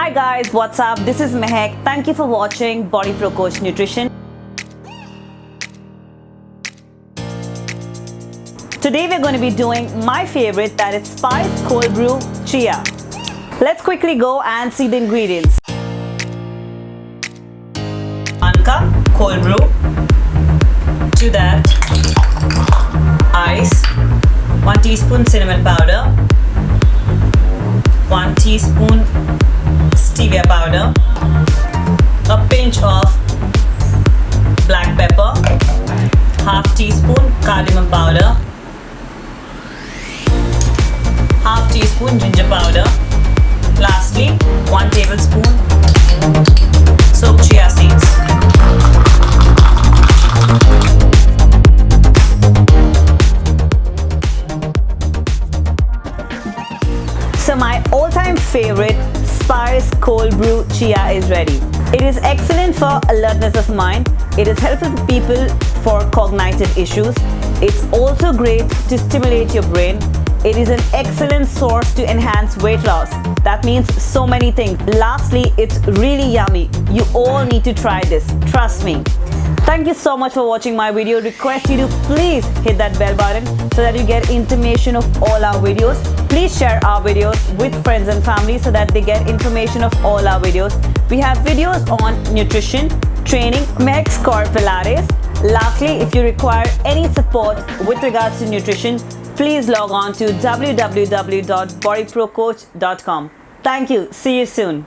Hi guys, what's up? This is Mehak. Thank you for watching BREW Coach Nutrition. Today we're going to be doing my favorite, that is spiced cold brew chia. Let's quickly go and see the ingredients. 1 cup cold brew. To that, ice, 1 teaspoon cinnamon powder, 1 teaspoon stevia powder, a pinch of black pepper, half teaspoon cardamom powder, half teaspoon ginger powder, lastly 1 tablespoon soaked chia seeds. So my all-time favorite spiced cold brew chia is ready. It is excellent for alertness of mind. It is helpful to people for cognitive issues. It's also great to stimulate your brain. It is an excellent source to enhance weight loss. That means so many things. Lastly, it's really yummy. You all need to try this. Trust me. Thank you so much for watching my video. Request you to please hit that bell button so that you get information of all our videos. Please share our videos with friends and family so that they get information of all our videos. We have videos on nutrition, training, Mehak's core Pilates. Lastly, if you require any support with regards to nutrition, please log on to www.bodyprocoach.com. Thank you. See you soon.